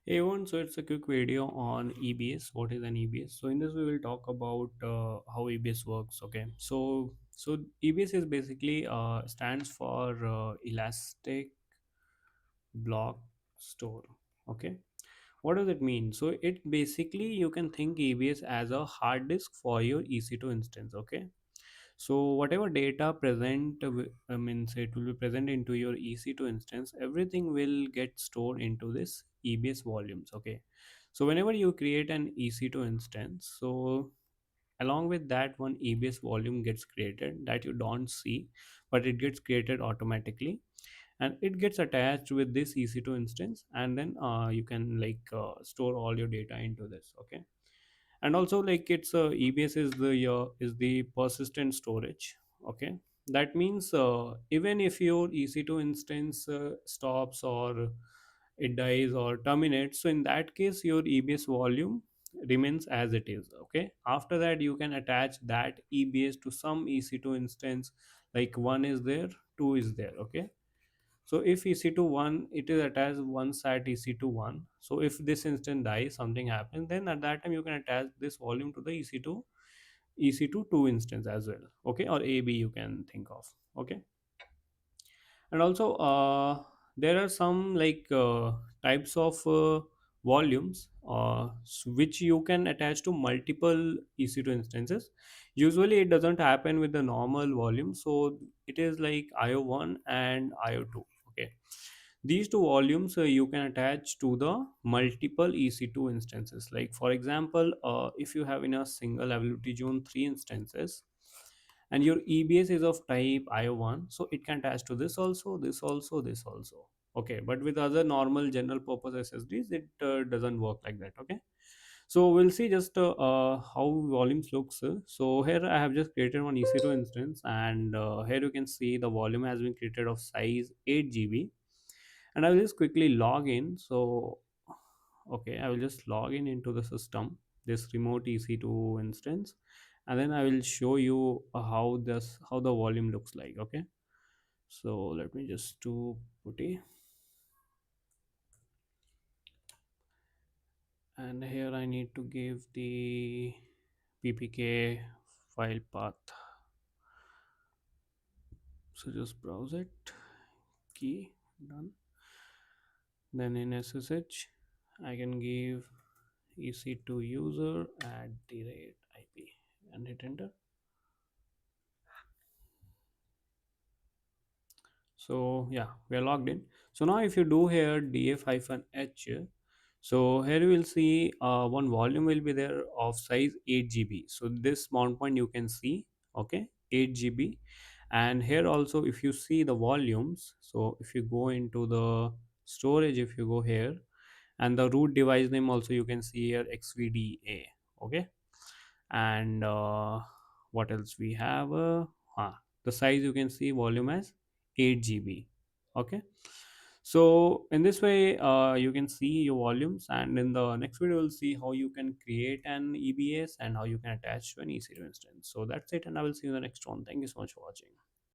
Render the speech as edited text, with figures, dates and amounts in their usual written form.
Hey everyone, so it's a quick video on EBS. What is an EBS? So in this we will talk about how EBS works. Okay, so EBS is basically stands for Elastic Block Store. Okay, what does it mean? So it basically you can think EBS as a hard disk for your EC2 instance. Okay, so whatever data means it will be present into your EC2 instance, everything will get stored into this EBS volumes. Okay, so whenever you create an EC2 instance, so along with that one EBS volume gets created that you don't see, but it gets created automatically, and it gets attached with this EC2 instance, and then you can store all your data into this. Okay, and also like it's EBS is the persistent storage. Okay, that means even if your EC2 instance stops or it dies or terminates, so in that case your EBS volume remains as it is. Okay, after that you can attach that EBS to some EC2 instance, like one is there, two is there. Okay, so if EC2 1, it is attached one side EC2 1. So if this instance dies, something happens, then at that time you can attach this volume to the EC2 2 instance as well. Okay, or AB you can think of. Okay, and also there are some types of volumes which you can attach to multiple EC2 instances. Usually it doesn't happen with the normal volume, so it is like IO1 and IO2. Okay, these two volumes you can attach to the multiple EC2 instances. Like for example, if you have in a single availability zone 3 instances, and your EBS is of type IO1, so it can attach to this also, this also, this also. Okay, but with other normal general purpose SSDs, it doesn't work like that. Okay, so we'll see just how volumes looks. So here I have just created one EC2 instance, and here you can see the volume has been created of size 8 GB, and I will just quickly log in. So okay, I will just log in into the system, this remote EC2 instance, and then I will show you how the volume looks like. Okay, so let me just do putty, and here I need to give the ppk file path. So just browse it, key, done. Then in SSH I can give EC2 user @IP and hit enter. So yeah, we are logged in. So now if you do here df-h, so here you will see one volume will be there of size 8 GB. So this mount point you can see. Okay, 8 GB. And here also if you see the volumes, so if you go into the storage, if you go here, and the root device name also you can see here, xvda. Okay, and what else we have, the size you can see volume as 8 GB. Okay, so in this way you can see your volumes, and in the next video we'll see how you can create an EBS and how you can attach to an EC2 instance. So that's it, and I will see you in the next one. Thank you so much for watching.